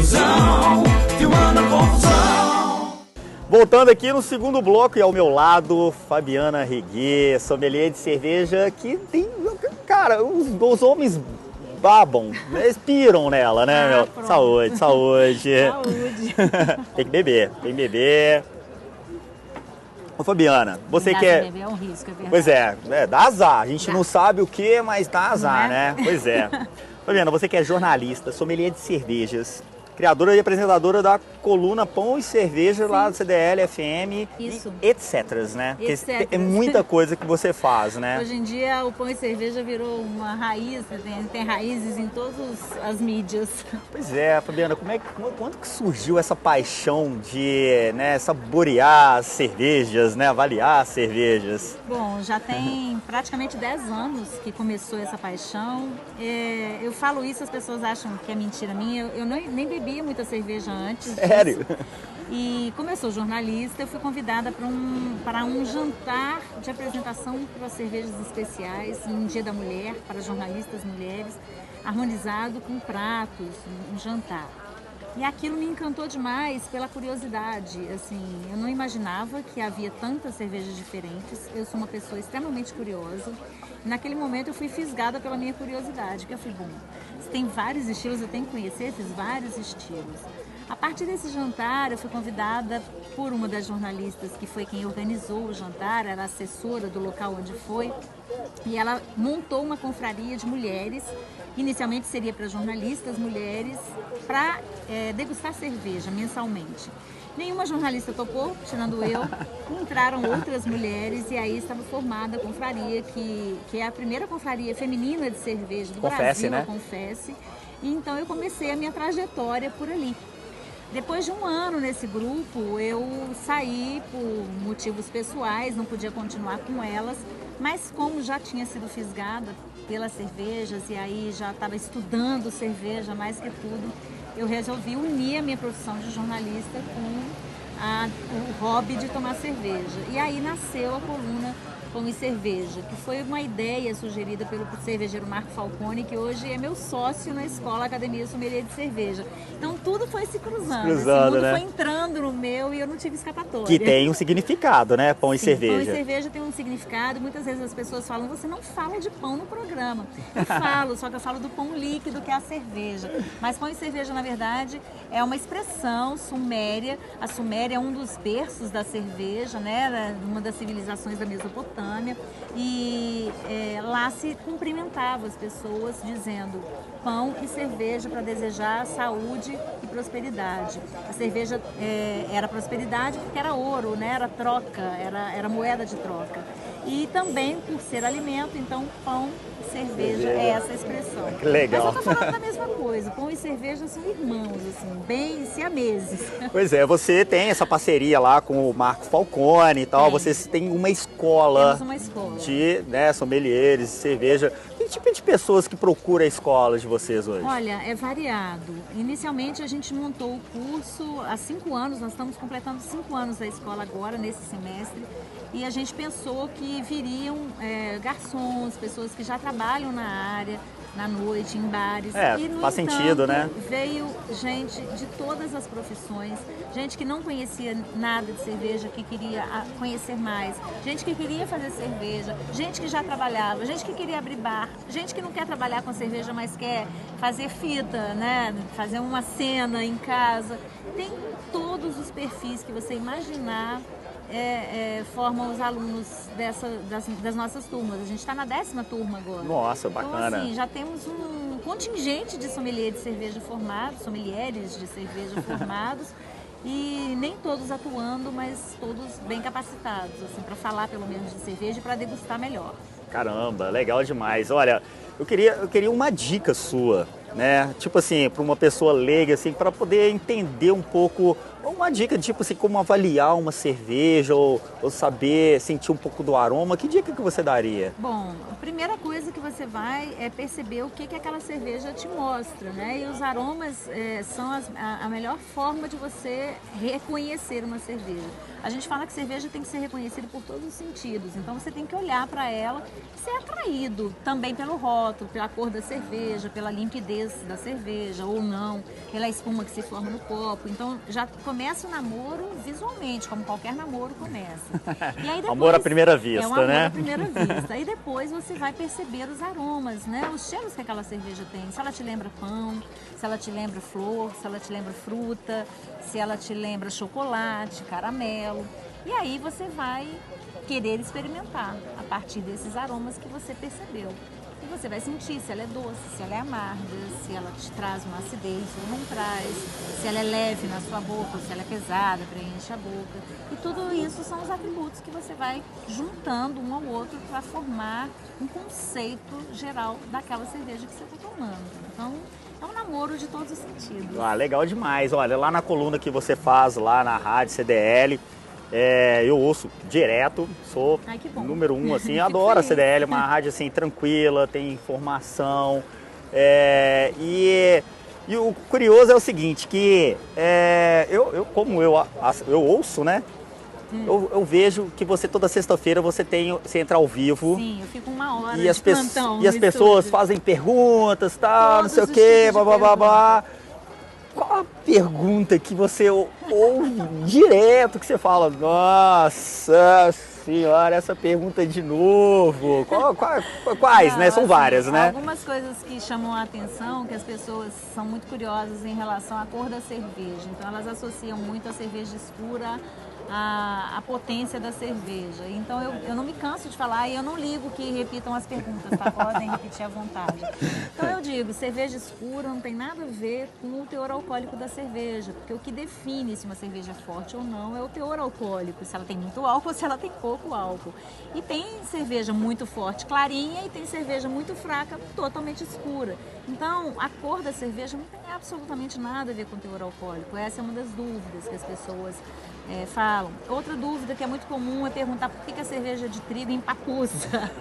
ilusão, filmando a confusão. Voltando aqui no segundo bloco e ao meu lado, Fabiana Reguer, sommelier de cerveja que tem... Cara, os homens babam, piram nela, né, meu? Pronto. Saúde, saúde. Saúde. Tem que beber, tem que beber. Ô Fabiana, você Cuidar quer... de beber é um risco, é verdade. Pois é, dá azar. A gente Dá. não sabe o que, mas dá azar, Não é? né? Pois é. Fabiana, você que é jornalista, sommelier de cervejas, criadora e apresentadora da coluna Pão e Cerveja lá do CDL, FM, Isso. e etc, né? Porque Etc. é muita coisa que você faz, né? Hoje em dia o pão e cerveja virou uma raiz, tem raízes em todas as mídias. Pois é, Fabiana, quando que surgiu essa paixão de, né, saborear as cervejas, né, avaliar as cervejas? Bom, já tem praticamente 10 anos que começou essa paixão. Eu falo isso, as pessoas acham que é mentira minha. Eu nem bebia muita cerveja antes. Sério? E como eu sou jornalista, eu fui convidada para um jantar de apresentação para cervejas especiais, em Dia da Mulher, para jornalistas mulheres, harmonizado com pratos, um jantar. E aquilo me encantou demais pela curiosidade. Assim, eu não imaginava que havia tantas cervejas diferentes. Eu sou uma pessoa extremamente curiosa. Naquele momento eu fui fisgada pela minha curiosidade, que eu fui, bom, se tem vários estilos, eu tenho que conhecer esses vários estilos. A partir desse jantar, eu fui convidada por uma das jornalistas, que foi quem organizou o jantar, era assessora do local onde foi, e ela montou uma confraria de mulheres, inicialmente seria para jornalistas mulheres, para degustar cerveja mensalmente. Nenhuma jornalista topou, tirando eu, entraram outras mulheres e aí estava formada a confraria, que é a primeira confraria feminina de cerveja do Confesse, Brasil, né? a Confesse. E então eu comecei a minha trajetória por ali. Depois de um ano nesse grupo, eu saí por motivos pessoais, não podia continuar com elas, mas como já tinha sido fisgada pelas cervejas e aí já estava estudando cerveja mais que tudo, eu resolvi unir a minha profissão de jornalista com o hobby de tomar cerveja. E aí nasceu a coluna Pão e Cerveja, que foi uma ideia sugerida pelo cervejeiro Marco Falcone, que hoje é meu sócio na escola Academia Sommelier de Cerveja. Então tudo foi se cruzando, esse mundo né? foi entrando no meu e eu não tive escapatória. Que tem um significado, né? Pão e Sim, cerveja. Pão e cerveja tem um significado. Muitas vezes as pessoas falam, você não fala de pão no programa. Eu falo, só que eu falo do pão líquido, que é a cerveja. Mas pão e cerveja, na verdade, é uma expressão suméria. A Suméria é um dos berços da cerveja, né? Uma das civilizações da Mesopotâmia. E lá se cumprimentava as pessoas dizendo pão e cerveja para desejar saúde e prosperidade. A cerveja era prosperidade porque era ouro, né? Era troca, era moeda de troca. E também por ser alimento, então pão e cerveja é essa expressão. Que legal. Mas eu tô falando da mesma coisa, pão e cerveja são irmãos, assim, bem siameses. Pois é, você tem essa parceria lá com o Marco Falcone e tal, Tem. vocês têm uma escola, Temos uma escola. de, né, sommeliers, de cerveja. Que tipo de pessoas que procuram a escola de vocês hoje? Olha, é variado. Inicialmente a gente montou o curso há 5 anos, nós estamos completando 5 anos da escola agora, nesse semestre, e a gente pensou que viriam garçons, pessoas que já trabalham na área, na noite, em bares. E, no faz entanto, sentido, né? Veio gente de todas as profissões, gente que não conhecia nada de cerveja, que queria conhecer mais, gente que queria fazer cerveja, gente que já trabalhava, gente que queria abrir bar, gente que não quer trabalhar com cerveja, mas quer fazer fita, né? Fazer uma cena em casa. Tem todos os perfis que você imaginar. Formam os alunos das nossas turmas. A gente está na 10ª turma agora. Nossa, bacana. Então, assim, já temos um contingente de sommelier de cerveja formados, sommeliers de cerveja formados, e nem todos atuando, mas todos bem capacitados, assim, para falar pelo menos de cerveja e para degustar melhor. Caramba, legal demais. Olha, eu queria uma dica sua, né? Tipo assim, para uma pessoa leiga, assim, para poder entender um pouco, uma dica, tipo assim, como avaliar uma cerveja ou saber sentir um pouco do aroma. Que dica que você daria? Bom, a primeira coisa que você vai é perceber o que aquela cerveja te mostra, né? E os aromas são a melhor forma de você reconhecer uma cerveja. A gente fala que cerveja tem que ser reconhecida por todos os sentidos, então você tem que olhar para ela e ser atraído também pelo rótulo. rótulo, pela cor da cerveja, pela limpidez da cerveja ou não, pela espuma que se forma no copo. Então já começa o namoro visualmente, como qualquer namoro começa. E aí depois, Amor à primeira vista, é um amor né? à primeira vista. Aí depois você vai perceber os aromas, né? Os cheiros que aquela cerveja tem. Se ela te lembra pão, se ela te lembra flor, se ela te lembra fruta, se ela te lembra chocolate, caramelo. E aí você vai querer experimentar a partir desses aromas que você percebeu. E você vai sentir se ela é doce, se ela é amarga, se ela te traz uma acidez ou não traz, se ela é leve na sua boca ou se ela é pesada, preenche a boca. E tudo isso são os atributos que você vai juntando um ao outro para formar um conceito geral daquela cerveja que você está tomando. Então, é um namoro de todos os sentidos. Ah, legal demais. Olha, lá na coluna que você faz, lá na rádio CDL, eu ouço direto, sou Ai, que bom. número 1, assim, Fico adoro a feliz. CDL, é uma rádio assim, tranquila, tem informação. E o curioso é o seguinte, que como eu ouço, né? Eu vejo que você toda sexta-feira você entra ao vivo. Sim, eu fico uma hora E as, de plantão e as no pessoas estúdio. fazem perguntas, tal, não Todos sei o os quê, tipos de blá, blá, blá, blá. Qual a pergunta que você ouve direto, que você fala, nossa senhora, essa pergunta de novo? Quais, Não, né? São assim, várias, né? Algumas coisas que chamam a atenção, que as pessoas são muito curiosas em relação à cor da cerveja. Então elas associam muito a cerveja escura à potência da cerveja. Então eu não me canso de falar e eu não ligo que repitam as perguntas, tá? Podem repetir à vontade. Então eu digo, cerveja escura não tem nada a ver com o teor alcoólico da cerveja, porque o que define se uma cerveja é forte ou não é o teor alcoólico, se ela tem muito álcool ou se ela tem pouco álcool. E tem cerveja muito forte, clarinha, e tem cerveja muito fraca, totalmente escura. Então, a cor da cerveja não tem absolutamente nada a ver com o teor alcoólico. Essa é uma das dúvidas que as pessoas falam. Outra dúvida que é muito comum é perguntar por que a cerveja de trigo empapuça.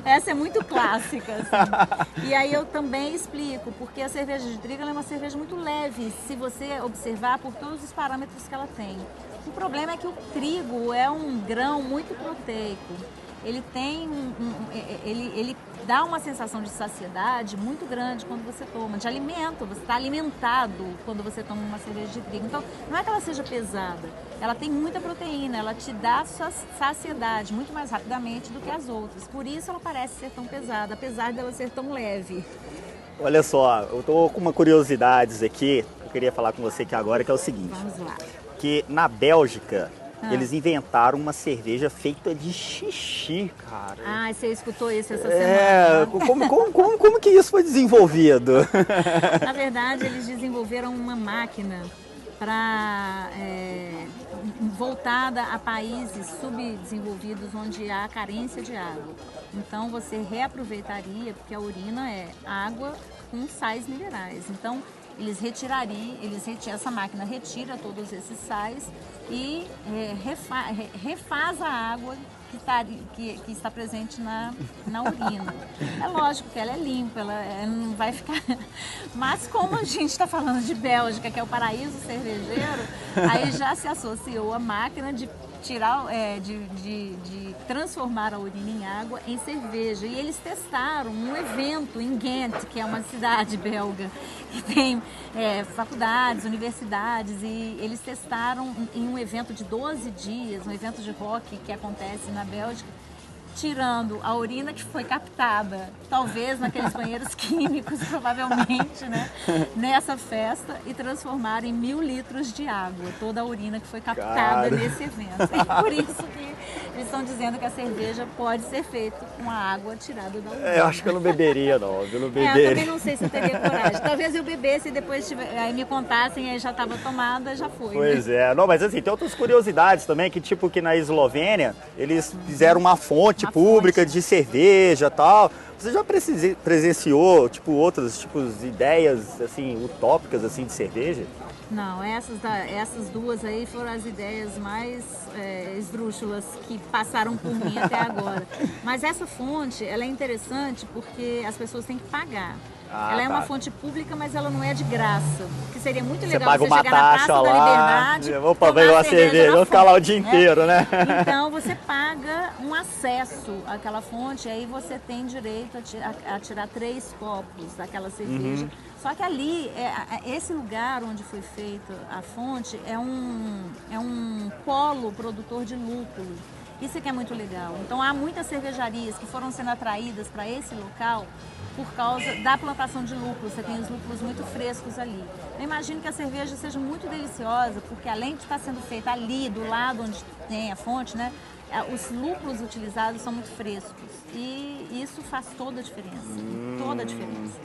Essa é muito clássica, assim. E aí eu também explico, porque a cerveja de trigo ela é uma cerveja muito leve, se você observar por todos os parâmetros que ela tem. O problema é que o trigo é um grão muito proteico. Ele tem ele dá uma sensação de saciedade muito grande quando você toma, de alimento, você está alimentado quando você toma uma cerveja de trigo. Então, não é que ela seja pesada, ela tem muita proteína, ela te dá saciedade muito mais rapidamente do que as outras. Por isso ela parece ser tão pesada, apesar dela ser tão leve. Olha só, eu tô com uma curiosidade aqui, eu queria falar com você aqui agora, que é o seguinte. Vamos lá. Que na Bélgica, eles inventaram uma cerveja feita de xixi, cara. Ah, você escutou isso essa semana? Como que isso foi desenvolvido? Na verdade, eles desenvolveram uma máquina voltada a países subdesenvolvidos onde há carência de água. Então você reaproveitaria, porque a urina é água com sais minerais. Então essa máquina retira todos esses sais e refaz a água que está presente na urina. É lógico que ela é limpa, ela não vai ficar... Mas como a gente está falando de Bélgica, que é o paraíso cervejeiro, aí já se associou a máquina de tirar, de transformar a urina em água em cerveja. E eles testaram um evento em Ghent, que é uma cidade belga, que tem faculdades, universidades, e eles testaram em um evento de 12 dias, um evento de rock que acontece na Bélgica, tirando a urina que foi captada, talvez naqueles banheiros químicos, provavelmente, né, nessa festa, e transformar em 1000 litros de água, toda a urina que foi captada nesse evento. E por isso que eles estão dizendo que a cerveja pode ser feita com a água tirada da urina. Eu acho que eu não beberia, não. Eu não Eu beberia. também não sei se eu teria coragem. Talvez eu bebesse e depois aí me contassem, aí já estava tomada, já foi. Pois né? é. Não, mas assim, tem outras curiosidades também, que tipo que na Eslovênia, eles fizeram uma fonte pública de cerveja e tal. Você já presenciou, tipo, outros tipos de ideias, assim, utópicas, assim, de cerveja? Não, essas duas aí foram as ideias mais esdrúxulas que passaram por mim até agora. Mas essa fonte, ela é interessante porque as pessoas têm que pagar. Ah, ela é tá. uma fonte pública, mas ela não é de graça. Que seria muito Você legal paga você uma chegar na Praça taxa da lá, Liberdade, vou tomar beber uma cerveja, na vou ficar lá o fonte, dia inteiro, né? Então você paga um acesso àquela fonte, aí você tem direito a tirar 3 copos daquela cerveja. Só que ali, esse lugar onde foi feita a fonte é um polo produtor de lúpulo. Isso é que é muito legal. Então há muitas cervejarias que foram sendo atraídas para esse local por causa da plantação de lúpulos. Você tem os lúpulos muito frescos ali. Eu imagino que a cerveja seja muito deliciosa, porque além de estar sendo feita ali, do lado onde tem a fonte, né? Os lúpulos utilizados são muito frescos e isso faz toda a diferença, toda a diferença.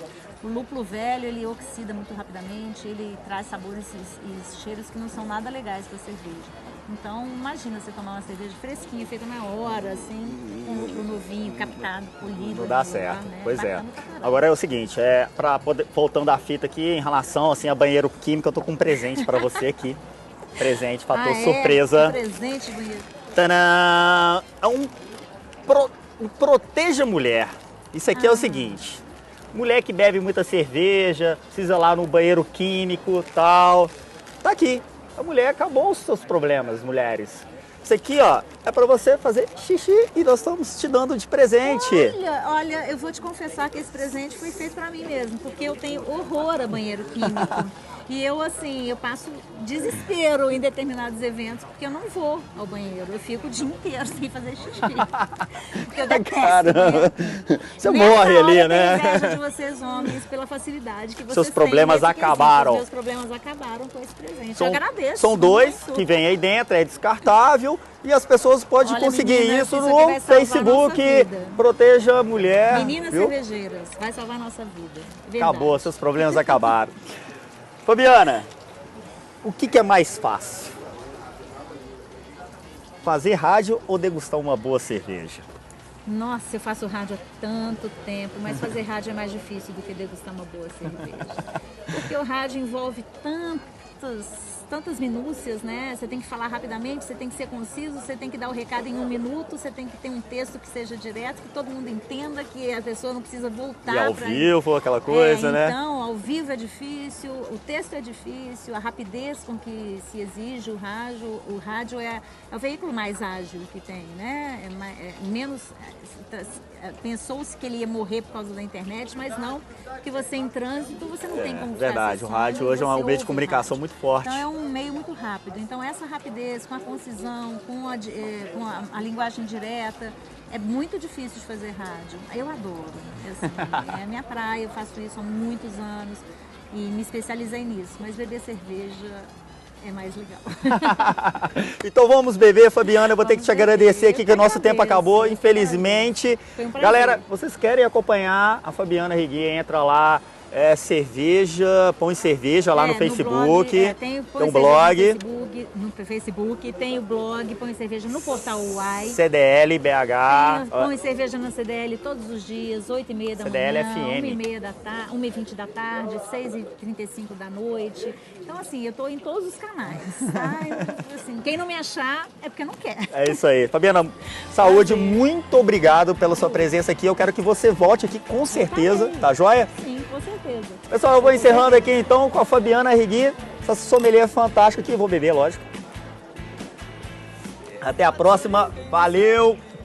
O lúpulo velho, ele oxida muito rapidamente, ele traz sabores e cheiros que não são nada legais para a cerveja. Então, imagina você tomar uma cerveja fresquinha, feita na hora, assim, com lúpulo novinho, captado, polido. Não dá ali, certo, né? pois é. Bacana pra caramba. Agora é o seguinte, voltando à fita aqui, em relação assim, a banheiro químico, eu tô com um presente para você aqui. Presente, fator surpresa. Um presente bonito. Tadã! É um Proteja Mulher. Isso aqui é o seguinte, mulher que bebe muita cerveja, precisa ir lá no banheiro químico e tal, tá aqui. A mulher acabou os seus problemas, mulheres. Isso aqui, ó, é pra você fazer xixi e nós estamos te dando de presente. Olha, eu vou te confessar que esse presente foi feito pra mim mesmo, porque eu tenho horror a banheiro químico. E eu, assim, eu passo desespero em determinados eventos, porque eu não vou ao banheiro. Eu fico o dia inteiro sem fazer xixi. Porque eu detesto. Caramba. Você Nessa morre hora ali, eu né? tenho inveja de vocês, homens, pela facilidade que vocês Seus têm problemas nesse quesito. acabaram. Os meus problemas acabaram com esse presente. Eu agradeço. São 2 muito. que vem aí dentro, é descartável e as pessoas podem Olha, conseguir meninas, isso isso aqui no vai salvar a Facebook nossa vida. Proteja a Mulher. Meninas viu? cervejeiras, vai salvar a nossa vida. Verdade. Acabou, seus problemas acabaram. Fabiana, o que é mais fácil? Fazer rádio ou degustar uma boa cerveja? Nossa, eu faço rádio há tanto tempo, mas fazer rádio é mais difícil do que degustar uma boa cerveja. Porque o rádio envolve tantas minúcias, né? Você tem que falar rapidamente, você tem que ser conciso, você tem que dar o recado em 1 minuto, você tem que ter um texto que seja direto, que todo mundo entenda, que a pessoa não precisa voltar. E ao vivo, aquela coisa, né? Então, ao vivo é difícil, o texto é difícil, a rapidez com que se exige o rádio é o veículo mais ágil que tem, né? Pensou-se que ele ia morrer por causa da internet, mas não, porque você em trânsito, você não tem como ficar Verdade, o acessando, rádio hoje é um você meio de ouve comunicação rádio. muito forte. Então é um meio muito rápido. Então essa rapidez, com a concisão, com a linguagem direta, é muito difícil de fazer rádio. Eu adoro, assim, é a minha praia, eu faço isso há muitos anos e me especializei nisso, mas beber cerveja é mais legal. Então vamos beber, Fabiana. Eu vou ter que te beber. agradecer aqui Eu que o que nosso tempo agradeço. acabou, infelizmente. Foi um prazer. Galera, vocês querem acompanhar a Fabiana Rigui? Entra lá, cerveja, põe cerveja lá no Facebook. Blog, tem um blog. No Facebook, tem o blog, põe cerveja no portal UAI. CDL BH. Põe cerveja na CDL todos os dias, 8h30 da CDL manhã, FM. 1h30 da tarde, 1h20 da tarde, 6h35 da noite. Então, assim, eu tô em todos os canais, tá? Assim, quem não me achar é porque não quer. É isso aí. Fabiana, saúde, Prazer. muito obrigado pela sua presença aqui. Eu quero que você volte aqui com certeza, tá joia? Sim, com certeza. Pessoal, eu vou encerrando aqui então com a Fabiana Rigui, essa sommelier fantástica aqui. Vou beber, lógico. Até a próxima. Valeu!